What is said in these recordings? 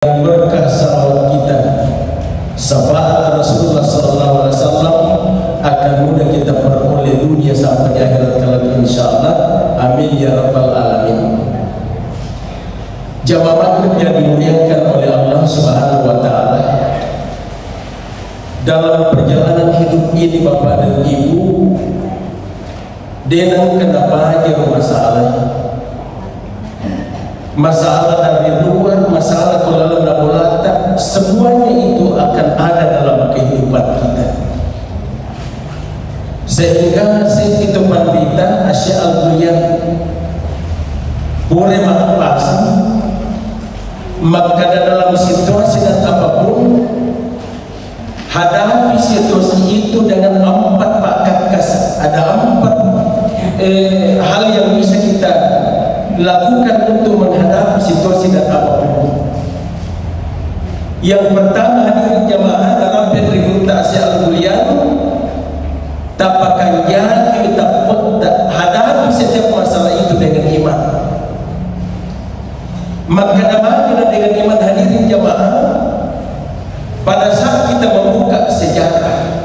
berkah salawat kita, syafaat Rasulullah sallallahu alaihi wasallam akan mudah kita peroleh dunia sampai di akhirat kelak insyaallah. Amin ya rabbal alamin. Jamaah yang dimuliakan oleh Allah Subhanahu wa taala, dalam perjalanan hidup ini Bapak dan Ibu, denang kenapa aja masalah dari luar, masalah kalau bolata, semuanya itu akan ada dalam kehidupan kita. Sehingga itu pandita asy'al duyan boleh makpasi, maka dalam situasi dan apapun hadapi situasi itu dengan 4 kakas. Ada 4 hal yang bisa kita lakukan untuk menghadapi situasi dan apapun. Yang pertama, hadirin jamaah, dalam peneributa asy'al duyan tapakan yang kita hadapi setiap masalah itu dengan iman. Maka namanya dengan iman, hadirin jamaah, pada saat kita membuka sejarah,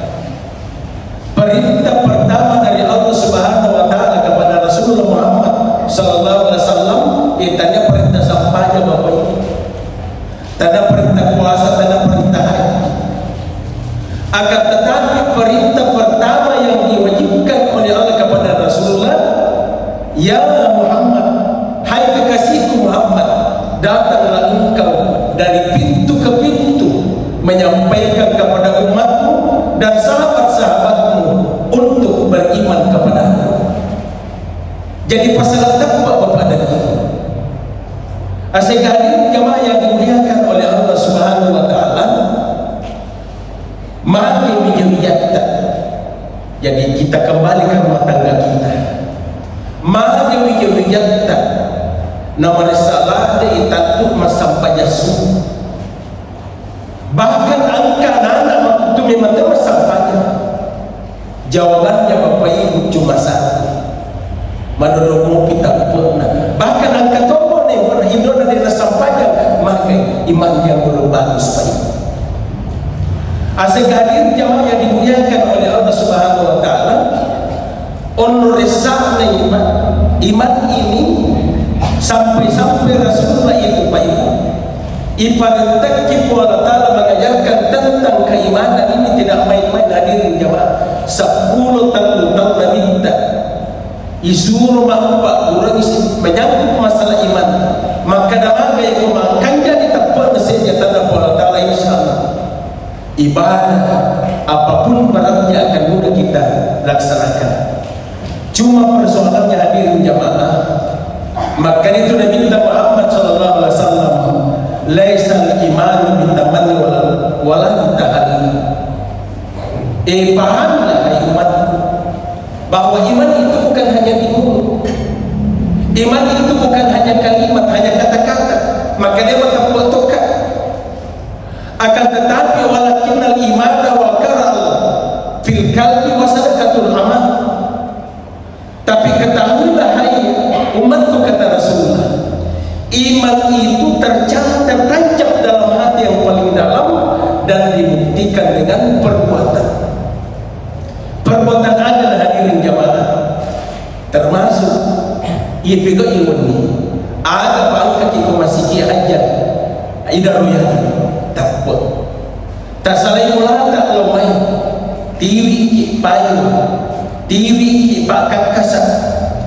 perintah pertama dari Allah Subhanahu wa taala kepada Rasulullah Muhammad sallallahu alaihi wasallam tanda perintah sampahnya Bapak Ibu, tanda perintah puasa, tanda perintah haji. Akan tetapi perintah pertama yang diwajibkan oleh Allah kepada Rasulullah, ya Muhammad, hai kekasihku Muhammad, datanglah engkau dari pintu ke pintu menyampaikan kepada umatmu dan sahabat-sahabatmu untuk beriman kepadaku. Jadi pasal takwa Bapak dan Ibu. Sehingga hadirin jamaah yang dimuliakan oleh Allah Subhanahu wa taala, mari wijatta. Jadi kita kembali ke rumah tangga kita. Mari wijatta. Nomor salah de itatu masampanya su. Bahkan angka anak itu memang masampanya. Jawabannya Bapak Ibu cuma satu. Menurutmu kita pernah. Bahkan angka tombol yang pernah Indonesia dirasakan, maka iman yang belum bagus Pak Ibu. Asal hadir jamaah yang dimuliakan oleh Allah Subhanahu wa taala, onorisana iman ini sampai Rasulullah itu Pak Ibu, ibaratnya Allah taala mengajarkan tentang keimanan ini tidak main-main. Hadirin jamaah, 10 tahun minta isuruh bapak orang isi menyangkut masalah iman, maka dalam yang memakan jadi tepat mesinnya tanda Allah taala insyaallah. Ibadah apapun beratnya akan mudah kita laksanakan. Cuma persoalannya hadirin jamaah, maka itu Nabi kita Muhammad sallallahu alaihi wasallam, laisal imanu bitamanni wala bitahalli. Pahamlah hai umatku bahwa iman itu bukan hanya di mulut. Iman itu bukan hanya kalimat, hanya kata-kata, maka dia mengatakan akan tetapi walakinnal imana wa karal fil qalbi wa sadaqatul amal. Tapi ketahuilah hai umatku, kata Rasulullah, iman itu tertancap dalam hati yang paling dalam dan dibuktikan dengan perbuatan. Perbuatan adalah hadirin jamaah, termasuk ia pega iman ni ada bangka kita masih ia ajar idaruyah takut tak salah mulata kalau main tiwi ki payu tiwi ki pakat kasar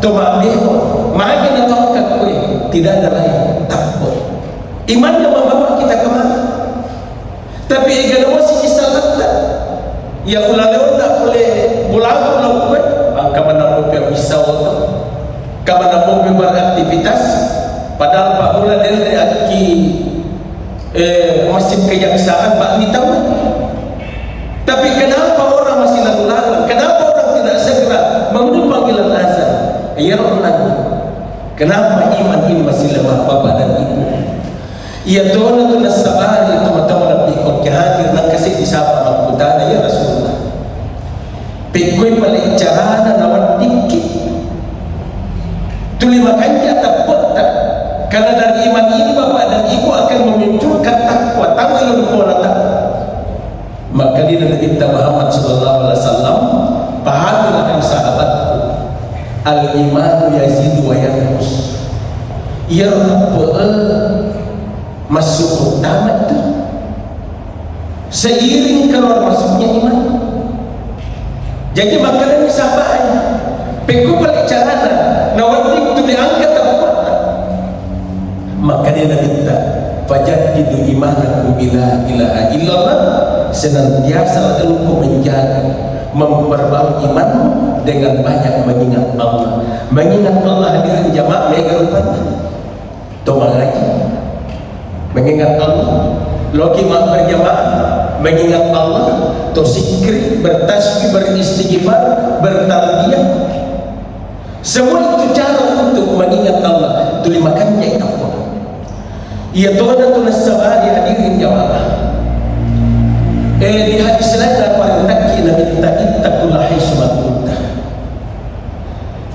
toma beho makin atau kakui tidak ada lain takut. Iman yang membawa kita kemana? Tapi egala masih isalat ya ulah tak boleh pulang kuat kamana mau bisa waktu kamana mau beraktivitas padahal Pak Mula dari aki masjid kejaksaan Pak ni tahu. Tapi kenapa orang masih lalu-lalang? Kenapa orang tidak segera menunggu panggilan azan? Ya Allah, kenapa iman ini masih lemah Bapak dan Ibu? Ya Tuhan itu nasabar itu teman-teman lebih kau hadir dan kasih disapa makbudana ya Rasulullah. Pikui paling carana lawan dikit. Tuli makanya tak pot tak Karena dari iman ini bapak dan ibu akan memunculkan takwa, tawilu pola takwa. Maka di Nabi kita Muhammad sallallahu alaihi wasallam, pahamilah sahabatku, al-imanu yazidu wa yanqus. Ia masuk utama itu seiring keluar masuknya iman. Jadi makanan ini sahabatnya peko balik carana nawading itu diangkat apa. Maka dia minta fajaddidu imanakum bila ilaha illallah, senantiasa engkau menjaga memperbarui imanmu dengan banyak mengingat Allah. Mengingat Allah hadirin jamaah mega rupanya tomang lagi mengingat Allah, loki mak berjamaah mengingat Allah, to zikir, bertasbih, beristighfar, bertarbiyah. Semua itu cara untuk mengingat Allah. Itu makannya apa? Ya Tuhan tu nasabari hadirin jamaah. Di hadis lain apa yang Nabi taqillahi subhanahu.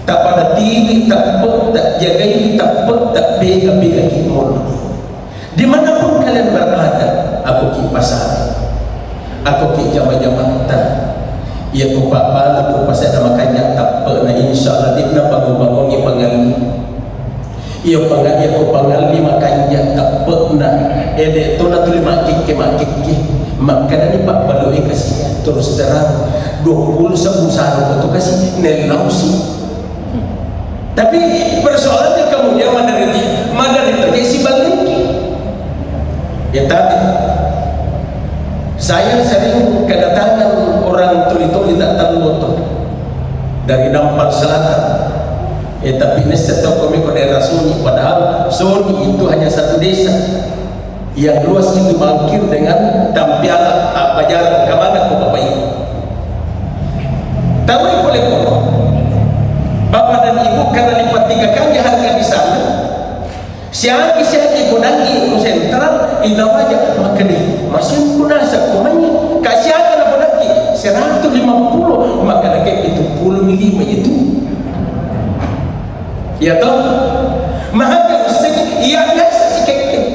Tak pada diri, tak pot, tak jagai, tak pot, tak bega-bega kimon. Dimanapun kalian berada, aku ki pasar, aku ki jama-jama tak, ia ku bapak, aku pasal nama kanyak tak pernah insyaAllah dia bangun-bangun ia pangali, ia ku pangali makanya tak pernah, dek tu nak tulis makik, maka dari pak baloi kasih terus terang 20 sebesar itu kasih nelausi. Tapi persoalannya kemudian mana terkesi balik. Ya tadi saya sering kedatangan orang tuli-tuli tak tahu dari Dampar Selatan. Tapi ini setahu kami ke daerah Sunyi, padahal Sunyi itu hanya satu desa yang luas itu bangkir dengan Tampiala, Bajaran, kemana kau bapak ibu. Tahu boleh kok bapak dan ibu karena lipat 3 kali harga di sana. Siapa ibu nanti sentral ida wajah maka deh masih kunasa kumanya kasih akan apa lagi 150 maka lagi itu 10 mm itu ya toh maka iya biasa sih kayak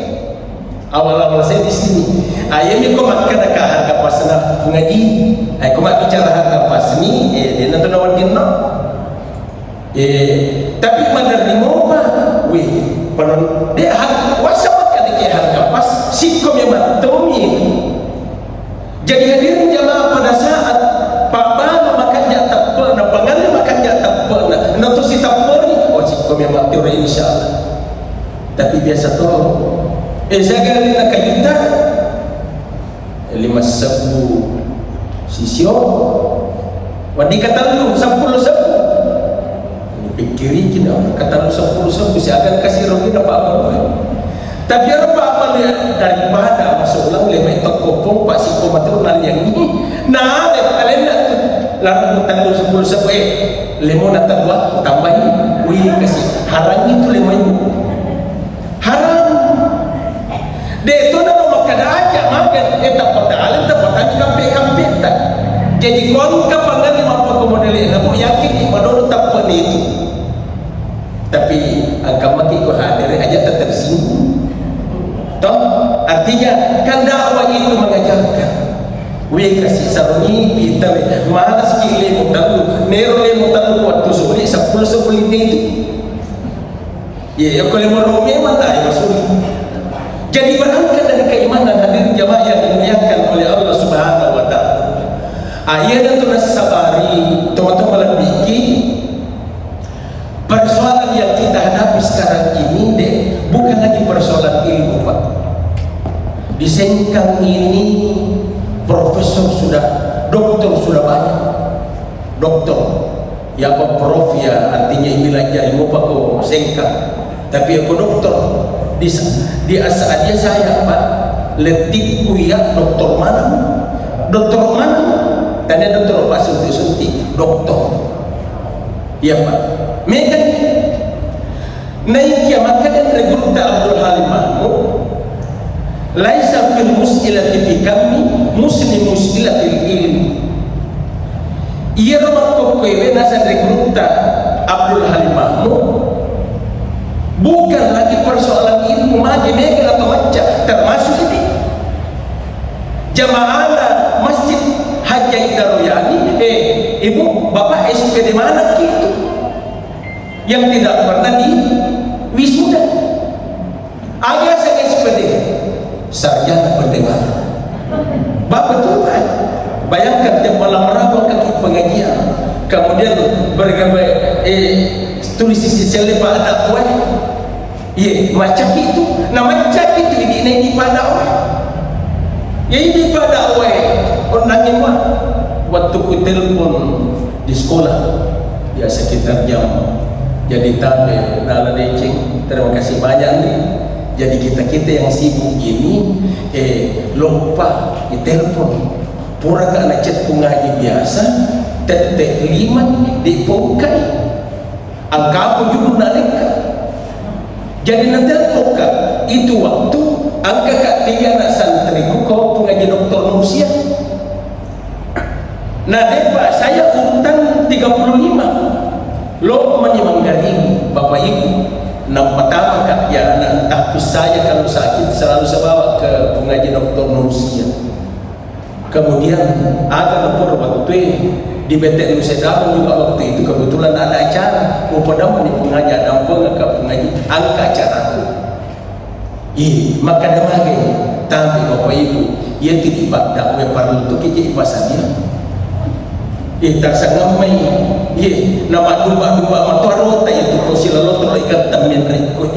awal-awal saya di sini ayamnya kok makan ke harga pas nak ngaji kok mak bicara harga pas ni dia nanti nawan dino tapi menerima apa wih penon dia wasa makan ke harga pas sikom yang matomi. Jadi hadirin jamaah pada saat Pak Bano makan tak pernah pengali makan tak pernah nanti si tak pernah sikom yang matomi insyaallah. Tapi biasa tu saya kira nak kajuta 5 sebu sisio wadi kata lu 10 sebu pikiri kita kata lu 10 sebu saya akan kasih rugi apa-apa. Tapi apa daripada masuk ulang lebih tokopong pak si komaterunal yang ini nah kalian lalu tanggal 10 sebu lemon atau dua tambahin wih kasih haram itu lemon haram deh itu nama makan aja makan tak padahal tak padahal kampe tak jadi kon kapangan apa komodel nak yakin menurut tak pun itu. Tapi agama kita hadir aja tak tersinggung. Toh artinya kan dakwah itu mengajarkan. Wih kasih saruni kita malas kile mutalu nero le mutalu waktu suri 10 itu. Ya kalau mau memang tak masuk. Jadi berangkat dari keimanan hadirin jamaah yang dimuliakan oleh Allah Subhanahu wa taala. Ayat itu nasabari teman-teman bikin persoalan yang kita hadapi sekarang ini deh bukan lagi persoalan ilmu Pak. Di Sengkang ini profesor sudah, doktor sudah banyak, doktor ya apa prof ya artinya belajar ilmu Pak ke Sengkang. Tapi aku doktor di asal dia saya Pak letikku ya doktor mana tanya doktor Pak suntik doktor ya Pak mereka naik ya maka dan rekrutnya Abdul Halim Mahmud laisa fil mus'ilati fi kami muslim mus'ilati ilmi ia rumah kokoe nasan rekrutnya Abdul Halim Mahmud Bukan lagi persoalan ilmu magi mega atau macam, termasuk ini jamaah masjid Haji Daruyani. Ibu bapak SPD mana gitu yang tidak pernah di wisuda? Ada saya SPD sarjana pendengar. Bapak betul kan? Bayangkan dia malam meraba kaki pengajian, kemudian bergambar tulis isi selepa anak tua. Iya, macam itu. Nah macam itu ini pada orang. Ya ini pada orang. Orangnya mah waktu ku telepon di sekolah ya sekitar jam jadi tabe nala decing. Terima kasih banyak nih. Jadi kita yang sibuk ini lupa di telepon. Pura ke anak chat pengaji biasa tetek 5 dipokai angka aku juga nalika. Jadi nanti poka itu waktu angka kak 3 anak santriku kau pengaji Dr. Nusia. Nah depa saya urutan 35 lo menyemanggaring bapak ibu. Nah pertama kak ya anak takut saya kalau sakit selalu saya bawa ke pengaji Dr. Nusia. Kemudian ada lepur waktu di BT Nusa juga waktu itu kebetulan ada acara padahal di pengaji ada pengaji angka acaraku. Maka ada lagi tapi bapak ibu ia tidak dakwah perlu untuk kita pasalnya. Tak sangat main. Nama dua motor itu kosila lo ikan tamin riko.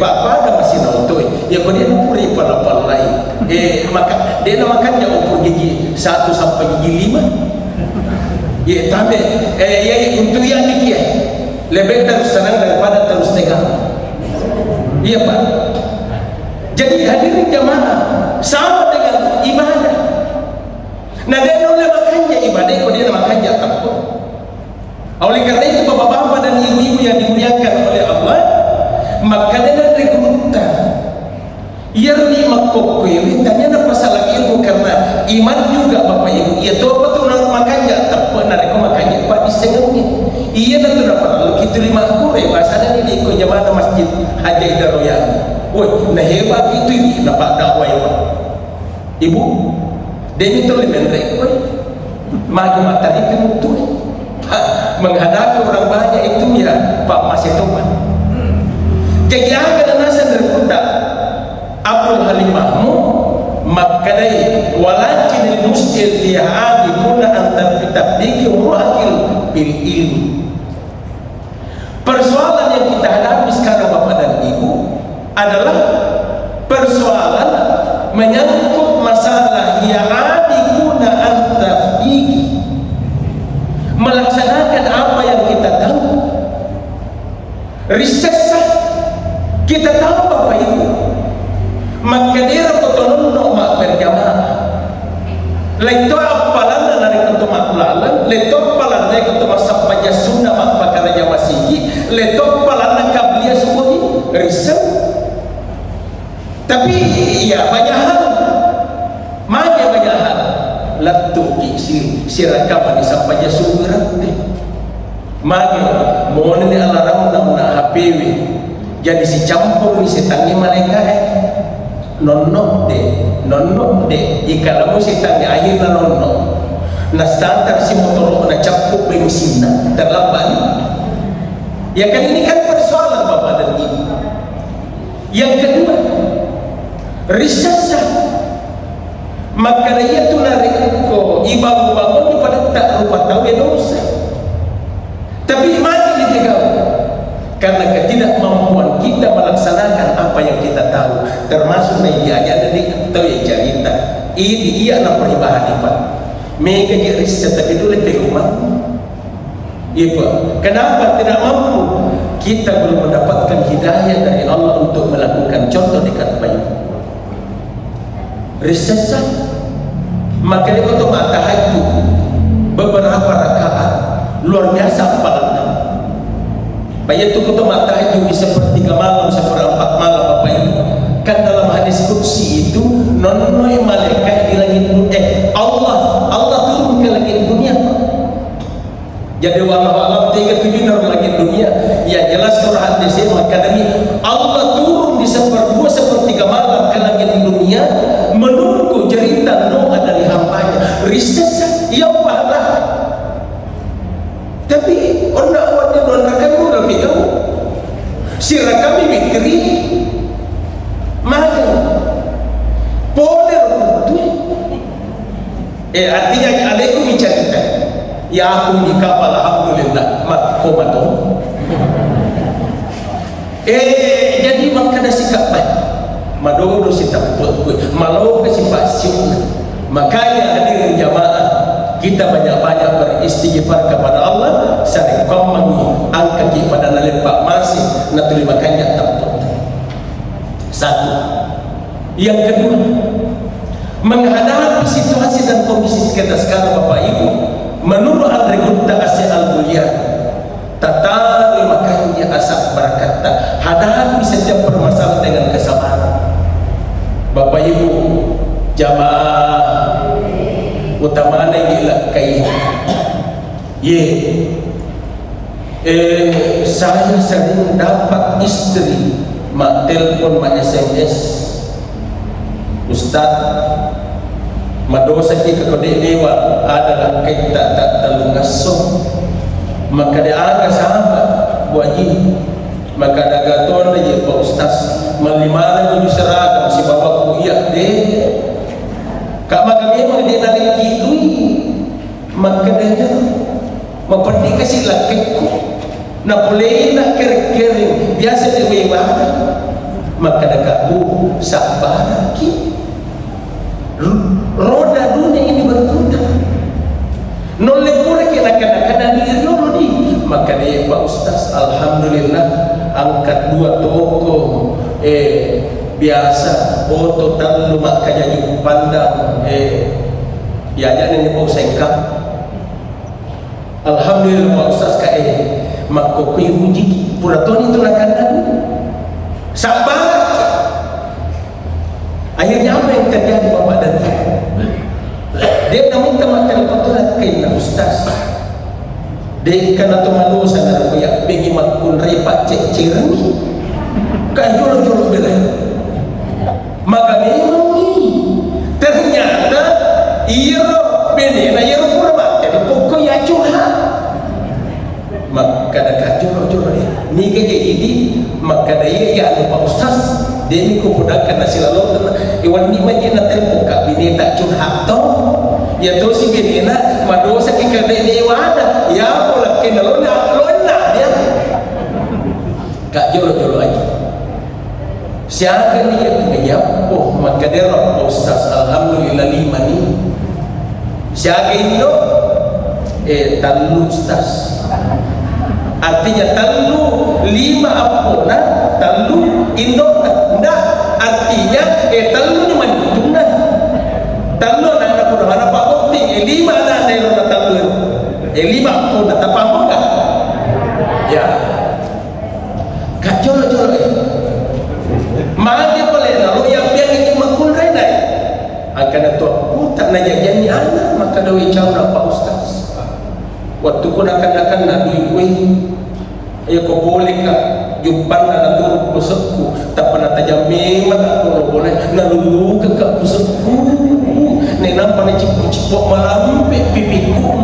Papa ada masih nonton. Ya kau dia puri pala lain. Maka dia makannya ukur gigi 1 sampai gigi 5. Tapi untuk yang dikira lebih terus senang daripada terus tegang. Iya Pak. Jadi hadirin jamaah sama dengan ibadah. Nah dia oleh makannya ibadah, kau dia makannya takut. Oleh karena itu bapak-bapak dan ibu-ibu yang dimuliakan oleh Allah, maka dia rekrutan. Ia ni makok kue, tanya apa salah ilmu karena iman juga bapak ibu. Ia tahu apa tu nak makannya, tak pernah reko makannya pak disengangnya. Ia nak tu dapat lalu kita 5 kure bahasanya ni ikut jamaah masjid Haji Daruyani. Woi, nah hebat itu ini dapat dakwah ibu. Dia itu lebih reko. Maju matahari penutup. Menghadapi orang banyak itu ya Pak masih tuan. Jadi agak nasa berbudak Abdul Halim Mahmud makadai walakin al-mustil li'adi kuna antar fitabdiki mu'akil bil ilmi. Persoalan yang kita hadapi sekarang Bapak dan Ibu adalah persoalan menyangkut masalah li'adi kuna antar fitabdiki, melaksanakan apa yang kita tahu. Riset kita tahu Bapak Ibu, maka dia kotonon mak berjamaah. Leto apalan dari ketua maklalan, leto apalan dari ketua sapaja sunnah mak pakaraja masigi, leto apalan kablia semua ini riset. Tapi ya banyak hal, banyak hal. Latuki sirakaman di sapaja sunnah deh. Magi mohon ni alarm na HPW. Jadi si campur ni setannya mereka nonok deh ikalau setannya akhirnya nonok na standar si motor na campur bensin terlambat ya kan. Ini kan persoalan Bapak dan Ibu. Yang kedua riset maka dia tu narik ko ibabu-babu ni pada tak lupa tahu ya dosa tapi mati ditegak karena ketidakmampuan kita melaksanakan apa yang kita tahu, termasuk media ada di atau yang cerita ini ia nak peribahani Pak mereka jadi riset tapi itu lebih rumah. Iya Pak, kenapa tidak mampu? Kita belum mendapatkan hidayah dari Allah untuk melakukan contoh dekat bayi riset maka dia untuk tahajud beberapa rakaat luar biasa apalagi bayi itu untuk tahajud bisa sepertiga malam, seperempat malam Bapak Ibu. Kan dalam hadis qudsi itu nonoi malaikat di langit dunia. Allah turun ke langit dunia. Jadi wallahu alam 37 dari langit dunia. Ya Ya jelas surah An-Nisa, maka dari Allah turun di 1/2/3 malam ke langit dunia menunggu cerita doa dari hambanya. Riset yang pahala. Tapi orang awalnya don rakam udah mikau. Si rakam mikri mana? Poler betul. Artinya alaikum cerita. Ya aku di kapal alhamdulillah mak komato. Jadi maka dah sikap baik. Madodo si taput gue, malau ke si pasien. Makanya hadirin jamaah, kita banyak-banyak beristighfar kepada Allah. Sering komang angkat kepada nalempak masih natuli makanya taput. Satu. Yang kedua, menghadapi situasi dan kondisi kita sekarang Bapak Ibu, menurut Al-Regutta Asy Al-Bulyan, tatari makanya asap berkata, hadapi setiap permasalahan dengan kesabaran. Bapak Ibu jamaah utama inilah kain. Saya sering dapat istri mak telpon, mak SMS, Ustaz madosa kita kode dewa adalah kita tak terlungasong, maka dia agak sahabat buaji, maka ada gaton aja Pak Ustaz malimana itu seragam si bapakku iya deh kak, maka memang dia narik kidui, maka dia memperdi kasih lakitku nak boleh nak kering biasa dia wewah, maka dekat bu sabar ki roda dunia ini berputar noleh pula kita kadang-kadang diri di, maka dia Pak Ustaz alhamdulillah angkat 2 toko biasa oto talu makanya juga pandang ya jangan ini Pak Sengkap alhamdulillah Pak Ustaz mak kopi uji puratoni itu nak kadang sabar. Akhirnya apa yang terjadi Bapak dan Ibu? Dia nak minta makan patulat kain Ustaz. Dia kena tu malu sana aku ya bagi makun repat cek cerani. Kan jolo-jolo bela. Maka memang ni ternyata iro bene na iro pura jadi pokok ya curhat. Maka dah jolo-jolo ni kerja ini maka dia ya Pak Ustaz dia ni kupudakan nasi lalu iwan ni majina telpon kak bini tak curhat toh ya tu si bini nak madosa kita ni iwana ya pola kena lona dia kak jolo aja siapa ni yang menjawab maka dia Pak Ustaz alhamdulillah 5 ni siapa itu talu Ustaz artinya talu 5 apa nak talu indok ndak artinya talu ni mantung dah talu nak pun mana pak bukti 5 anak dari orang talu 5 pun tak apa enggak ya kacau mana dia boleh lalu yang biar itu makul renai akan tu aku tak nak jadi anak maka dah ucap Pak Ustaz waktu pun akan nak duit ya kau boleh kah jumpa nak turun pusatku tak pernah tajam memang aku boleh nak lulu ke pusatku ni nampak ni cipok malam pipiku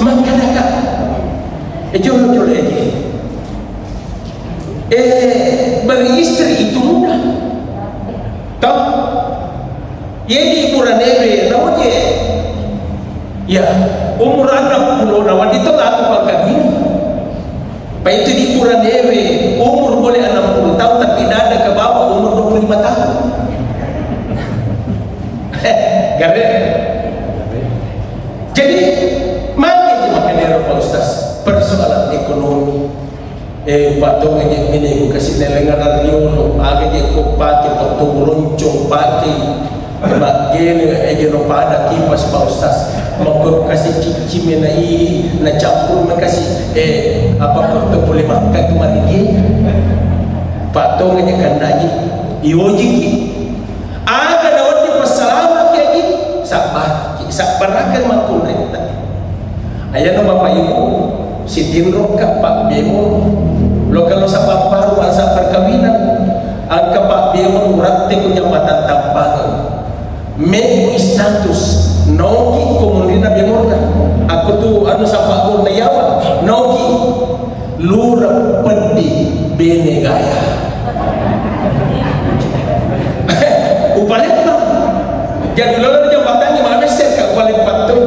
maka dekat jolo aja beristri itu mudah tahu ya di bulan Ebe namanya ya umur 60 nawan itu aku pakai gini pak itu di ukuran dewe umur boleh 60 tahun tapi dada ke bawah umur 25 tahun garis jadi mana itu makanya Pak Ustaz persoalan ekonomi patong aja ini aku kasih nelengan radio aja aku pakai patong loncong pakai mak gini aja no pada kipas Pak Ustaz mau kasih cici menai na campur makasih apa kau boleh makan kemarin dia patong aja kan lagi iwoji ada dawat di pasalamat kayak sabar akan makul renta ayah no Bapak Ibu si Tinro ka Pak Bemo lo kalau sa pamparu sa perkawinan ang ka Pak Bemo urate ko niya matantampangan may status noki komunina Bemorna ako tu ano sa Pak na yawa noki lura pedi benegaya upalit na jadi lo na jambatan yung mameser ka upalit pato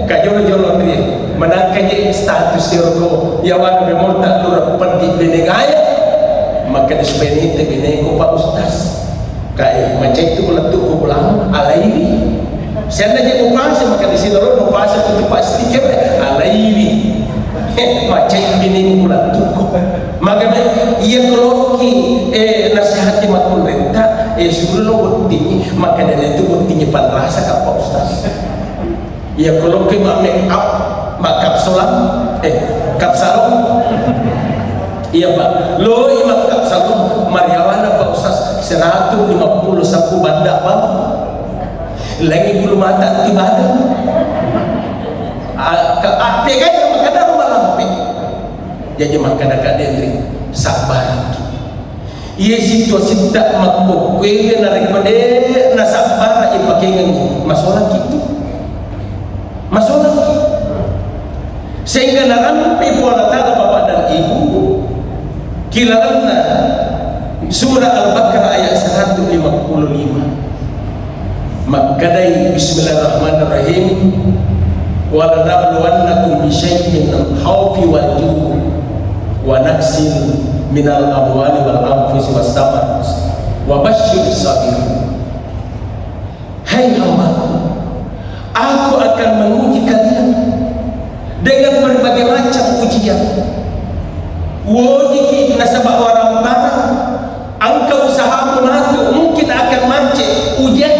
kajolo-jolo dia menangkanya status dia ko yawan Bemorna lura pedi benegaya maka dispenite binego Pak Ustaz kaya macam itu meletup ke pulang alaiwi saya aja upasa maka di sini lo upasa itu pas sedikit alaiwi macam binego meletup maka ia kalau ki nasihati mak pemerintah suruh lo bukti maka dari itu buktinya panrasa ke Pak Ustaz ia kalau ki mak make up mak kapsulam kapsalon iya Pak lo imak kapsalon Mariawana Pak Ustaz 150 sapu banda Pak lagi bulu mata di badan peganya makanya rumah lampi jadi makanya kak Dendri sabar iya situasi tak makmuk kue narik pada na sabar ipakengan masalah gitu sehingga narampi puala ta'ala bapak dan ibu kilaranna surah Al-Baqarah ayat 155 makadai bismillahirrahmanirrahim wa lanabluwannakum bi syai'in min khawfi wal ju'i wa naqsin minal amwali wal anfusi was samarat wa basyyiris sabirin hai hamba aku akan menguji kalian dengan berbagai macam ujian wajib nasabah orang barang angka usaha matu mungkin akan mancing ujian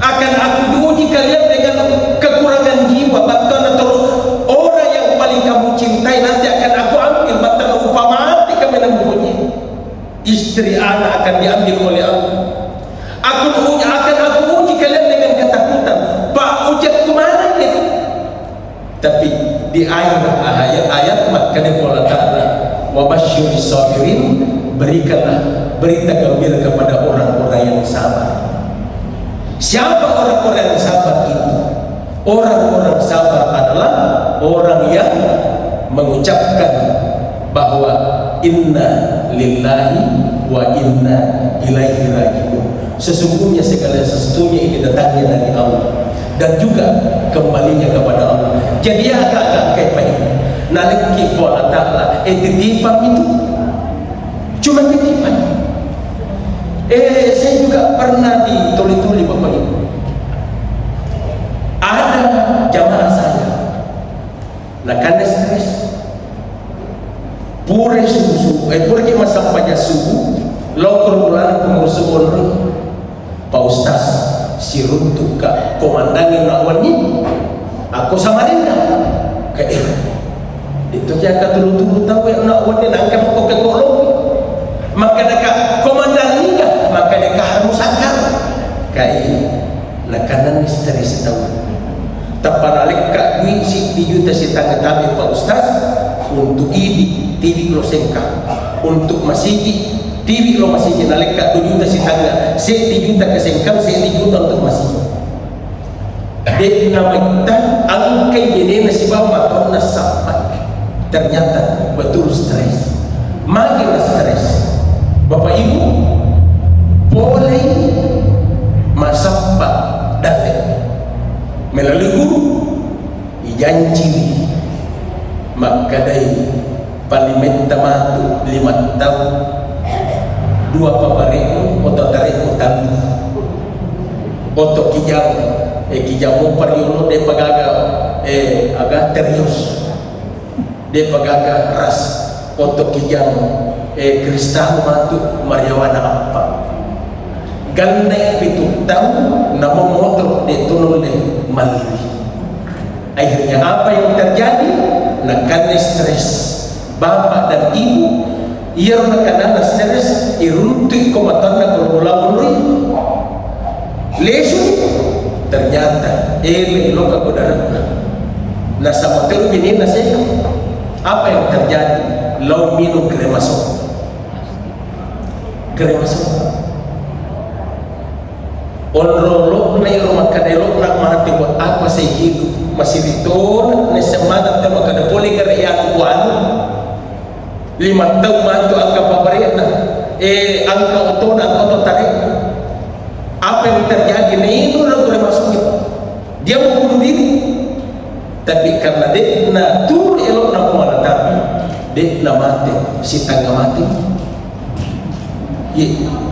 akan aku diuji kalian dengan kekurangan jiwa bahkan atau orang yang paling kamu cintai nanti akan aku ambil bahkan upamati kami nampunya istri anak akan diambil oleh aku akan aku uji kalian dengan ketakutan Pak ujian kemana ini tapi di ayat makanya Allah Ta'ala wa basyyiris sabirin berikanlah berita gembira kepada orang-orang yang sabar. Siapa orang-orang yang sabar itu? Orang-orang sabar adalah orang yang mengucapkan bahwa inna lillahi wa inna ilaihi raji'un. Sesungguhnya segala sesuatunya ini datangnya dari Allah dan juga kembalinya kepada Allah. Jadi agak-agak kayak begini. Naliki Allah Ta'ala titipan itu cuma titipan. Saya juga pernah dituli-tuli Bapak Ibu. Ada jamaah saya nah karena stres pure subuh pure masa pada subuh lokor bulan pengurus bonro Pak Ustaz si runtuk ka komandangin lawan ini aku sama dia kayak itu jaga tulu-tulu tahu yang nak watin angkat kok ke kolong maka dekat komandan ni maka dekat harus akal kayak lekanan misteri setahun taparalik kak duit si dijuta si tangga tabi Pak Ustaz untuk ini TV lo sengka untuk masjid TV lo masjid nalik kak 2 juta si tangga si dijuta ke sengkang si dijuta untuk masjid dek nama kita angkai jadi nasi bawa matona sampai ternyata betul stres makin stres Bapak Ibu boleh masapak datang melalui guru ijanji makadai parlimen tamatu 5 tahun 2 pabareko atau tareko tangguh atau kijamo pariono de pagaga agak terius de pagaga ras atau kijamo kristal matu mariawana apa ganda pitu tahun nama motor ditunul de mandiri akhirnya apa yang terjadi nak karena stres bapak dan ibu ia karena stres iruntu komatana korulamun lesu ternyata loka kodara nasa motor binin na siya. Apa yang terjadi? Lau minum kremasok. Onrolok na yung makadalok na mahati mo apa sa hidup masih diton na semana ta makadapoli karayaan ko ano 5 tahun mantu angka pabarit na angka uton angka tarik. Apa yang terjadi na itu lang kremasok dia mau bunuh diri, tapi karena dia na tur elok na kumalatapi dia na mati si tangga mati.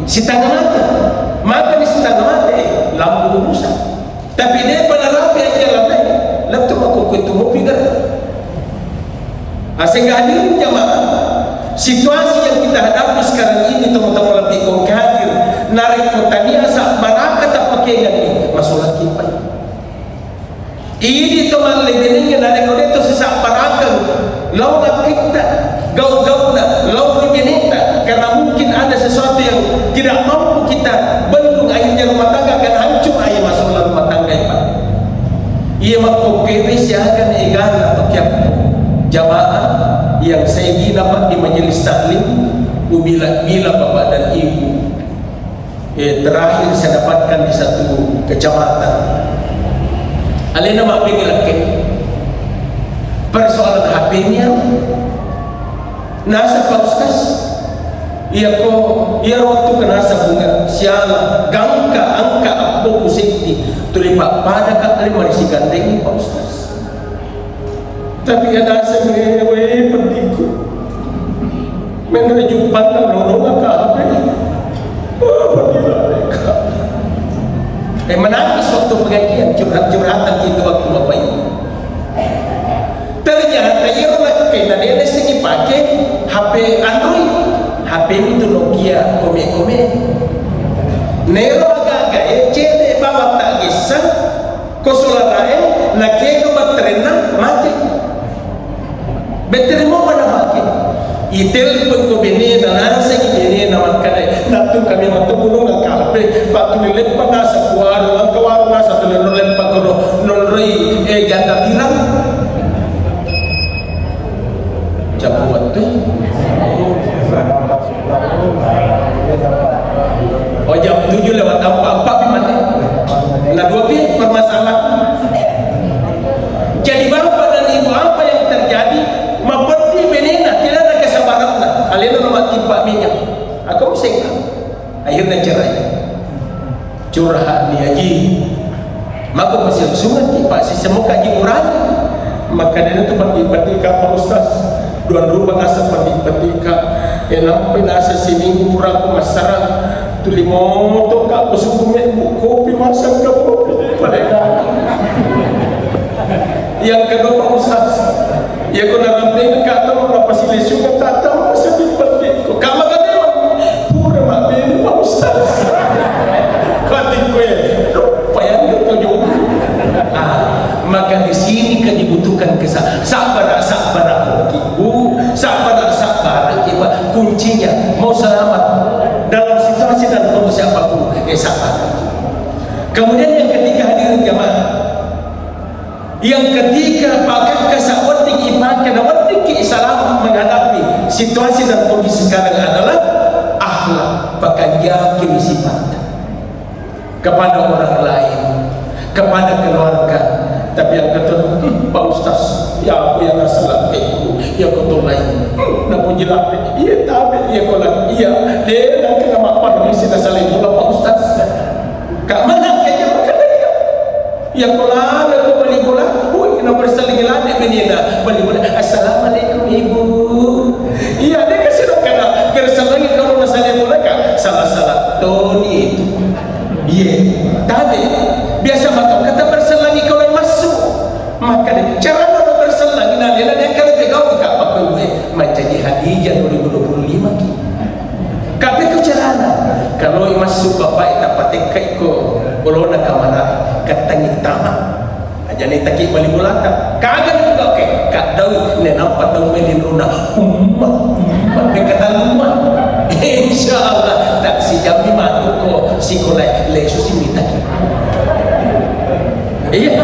Si tangga mati, maka ni si tangga mati lampu rusak. Tapi dia pada rapi yang jalan lain, lalu aku itu mau pikir. Sehingga hadirin jamaah, situasi yang kita hadapi sekarang ini teman-teman lebih hadir, narik kotanya saat baraka tak pakai lagi masalah kipai. Ini teman lebih ni narik kotanya itu sesak baraka, lalu kita gau-gau na, lalu lebih karena mungkin ada sesuatu yang tidak mampu kita bendung akhirnya rumah tangga akan hancur air masalah rumah tangga itu. Ia mengkopiri siakan egan atau kiap jamaah yang saya gina pak di majelis taklim bila bapak dan ibu terakhir saya dapatkan di satu kecamatan. Alena mak pergi lagi persoalan HP-nya nasa Pak Ustaz. Ia waktu kena bunga siala gangka angka apa kusikti tulipak pada kat lima risi gandeng Pak Ustaz. Tapi ada sebenarnya pentingku menunjukkan nolong ke apa ini menangis waktu pengajian curhatan itu waktu bapak ini. Ternyata ia kena dia segi pakai HP Android. HP itu Nokia kome-kome. Nero agak-agak cede bawa tak gisah kosolarae na keno baterena mati. Baterai mau mana mati? Itelpon ko benena nasa benena makane natu kami matu gunung ngakape patu nilepa nasa kuaro ang kawaro nasa tulepa ko nonroi ganda bilang jabu waktu. Oh jam 7 lewat 4 gimana? Nah 2 permasalahan. Jadi bapak dan ibu apa yang terjadi? Mapati benena tidak ada kesabaran lah. Kalian rumah timpa minyak. Aku musik. Akhirnya cerai. Curhat ni lagi. Maka masih sungai timpa si semua kaji murah. Maka dia tu bagi Pak Ustaz. Duan rumah asap bagi enam pinasa sini kurang masyarakat tuli moto ka pesukume kopi masak ke kopi mereka yang kedua Pak Ustaz ya ko naramping ka tahu apa sih lesu ka tahu masih penting ko kama ka dia pura mak bini Pak Ustaz kati kowe payah itu juga maka di sini kan dibutuhkan sabar ibu sabar ibu kuncinya mau selamat dalam situasi dan kondisi apapun sabar. Kemudian yang ketiga hadirin jamaah, yang ketiga pakai kesawating iman karena wating keislaman menghadapi situasi dan kondisi sekarang adalah akhlak pakai yakin sifat kepada orang lain, kepada keluarga. Tapi yang kata Pak Ustaz ya aku yang salah aku ya kau tu lain nak menjelat iya tapi iya kau lah iya dia nak kena mapan ni sila saling mula Pak Ustaz kat mana kaya makan dia ya kau lah nak balik bola nak bersaling lagi menina balik bola assalamualaikum ibu iya dia kasih nak kena bersaling kalau nak saling bola kan salah Tony itu iya tapi biasa makan kata bersaling kalau masuk maka cara nak bersaling dia kalau begau tak apa menjadi Hadijah 2025 tapi ke carana kalau masuk bapak tak patek ko bolona kamana katangi tama aja ni taki balik bulata kagak juga ke kak daw ne nampak tahu melin runa umma dekat rumah insyaallah tak si jam 5 ko sekolah lesu si mitaki iya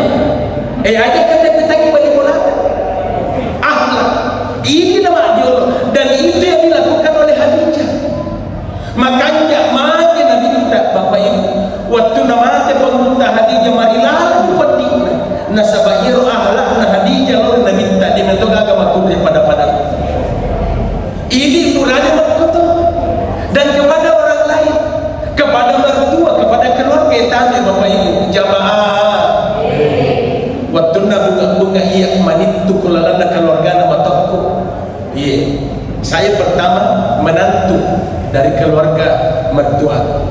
aja kata petang balik bulata waktu nama te pengunta Hadijah marilah pati nasabayiro ahlak na Hadijah lo na minta di mento agama ku daripada ini nurani makoto dan kepada orang lain, kepada mertua, kepada keluarga tadi Bapak Ibu jamaah waktu na bunga iya manitu kulalana keluarga na matokku iya saya pertama menantu dari keluarga mertua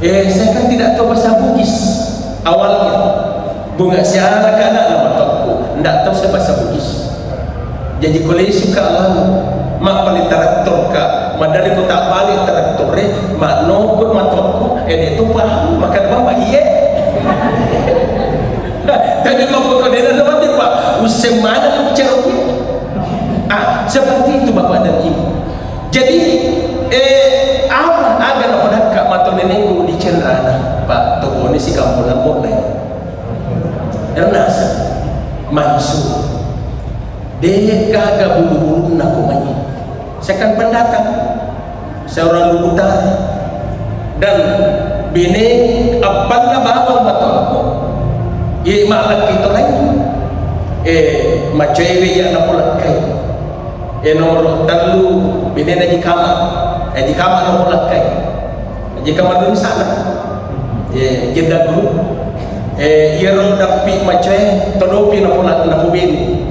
saya kan tidak tahu bahasa Bugis awalnya bunga siara ke anak nama toko tidak tahu saya bahasa Bugis jadi kalau suka Allah mak balik traktor ka madari ko tak balik traktor mak nokut mak toko itu paham maka bapak iya tadi mak ko dena nama dia pak usai mana cerita seperti itu bapak dan ibu jadi agak nak pada mata nenekku di Cenrana pak toko ni si kampung nambok ni dan nasa Mansur dia kagak bulu-bulu nak kumanya saya kan pendatang saya orang Lubutan dan bini apa na bawang matoko maklak itu lagi macewe yang nak pulak kai nomor dalu bini na di kamar nak pulak kai di kamar dulu sana jeda dulu iro dapi macewe todopi nak pulak na pubini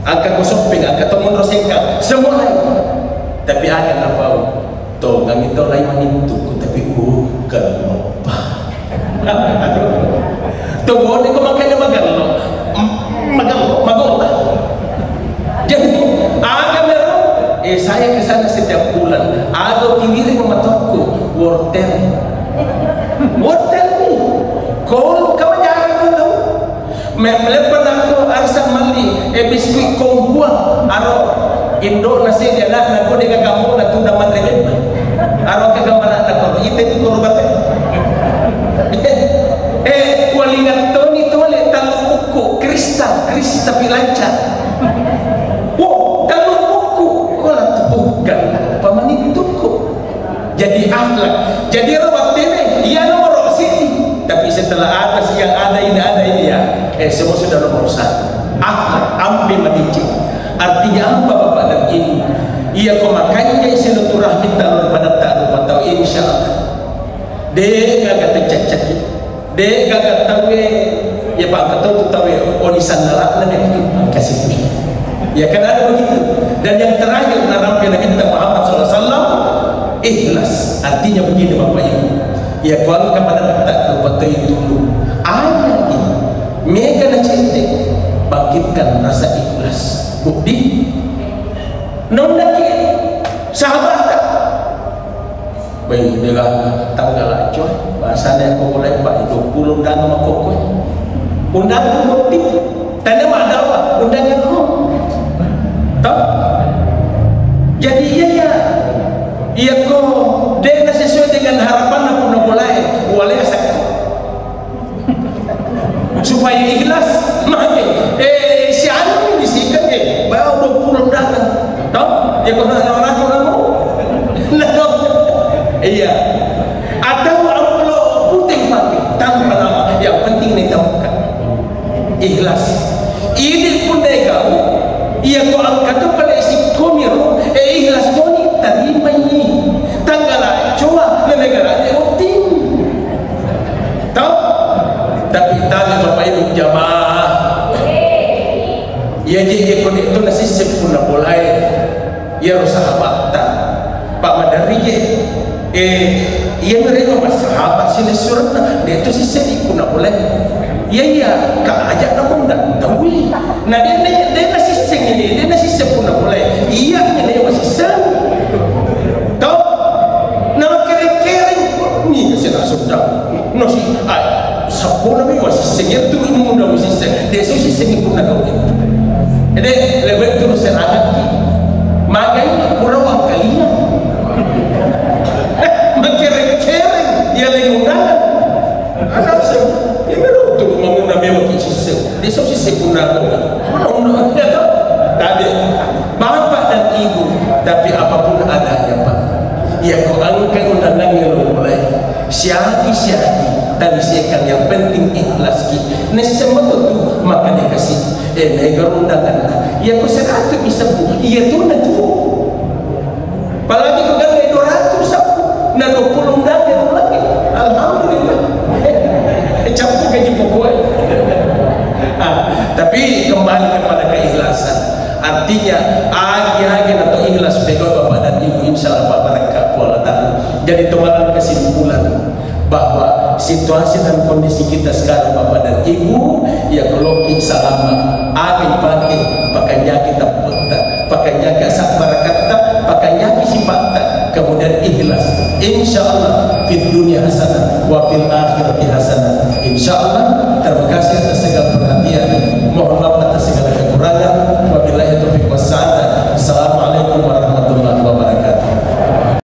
angka kosoping angka tomon rosengka semua lain tapi akan apa to kami to lain manitu tapi bukan lupa to boleh kau makanya magalo jadi agak merah saya ke sana setiap bulan agak kirim motorku wortel ni kau jangan tahu melepas aku arsa mali biskuit kau buang aro Indo nasi dia nak aku dengan kamu nak tu dah mandiri aro ke gambar nak kau itu kau bape kualingan toni tole talu buku kristal tapi lancar talu buku kau lah bukan paman itu kok jadi akhlak jadi rawat ini ia nomor sini tapi setelah atas yang ada ini ya semua sudah nomor satu akhlak ambil mendidik artinya apa bapak dan ibu ia kau makanya silaturahmi taruh pada taruh atau insya Allah dia gagak tercacat dia gagak tahu ya pak ketau tahu onisan nalak dan yang itu kasih ya kan ada begitu dan yang terakhir naramkan Nabi Muhammad SAW ikhlas artinya begini bapak ibu ya kalau kepada tak betul itu ayat ini mereka nak cinta bangkitkan rasa ikhlas bukti nondaki sahabat tak baik dengan tanggal acuh bahasanya aku boleh pak 20 undangan sama koko undangan bukti tanda mana apa undangan kok tak jadi iya kok dia sesuai dengan harapan aku nak boleh boleh sakit supaya ikhlas makin si anu ini disikat bawa 20 undangan tak ya kau nak orang kamu iya atau amplop putih pakai tanpa nama yang penting ni tahukan ikhlas ini pun dega ia kau angkat kepada isi komiro ikhlas kau ni terima ini tanggalah coba negara dia rutin tahu tapi tanya bapak ibu jamaah ia jadi kau itu nasi sempurna boleh ia sahabat tak pak madari ia mereka sahabat sini surat dia tu sisi pun nak boleh iya kak ajak namun tak tahu nah dia nasi sing ini dia nasi pun nak boleh iya ini masih sen tahu nama kering ni kasi nak sudah nasi sapona mi masih sen tu muda masih sen dia sisi sing pun nak tahu jadi lebih tu serangan makanya kurang kalinya kering-kering ia lagi undangan anak saya ia baru untuk mengundang memang kisah dia so sisi punah undang tadi bapak dan ibu tapi apapun adanya pak ia kau angkat undangan yang mulai siagi dari sekang yang penting ikhlas ki nesema tu maka dia kasih mega undangan ya ko 100 bisa bu iya tu na tu apalagi ko kan 200 sapu na 20 undangan lagi alhamdulillah campur gaji pokok. Tapi kembali kepada keikhlasan. Artinya agi-agi atau ikhlas bego bapak dan ibu insyaallah Pak Barakah Allah Ta'ala. Jadi teman kesimpulan bahwa situasi dan kondisi kita sekarang bapak dan ibu ya kalau selama amin pakai pakainya kita putar pakainya kasat barakata pakainya sifat kemudian ikhlas insyaallah fid dunia hasanah wa fil akhirati hasanah insyaallah. Terima kasih atas segala perhatian. Mohon maaf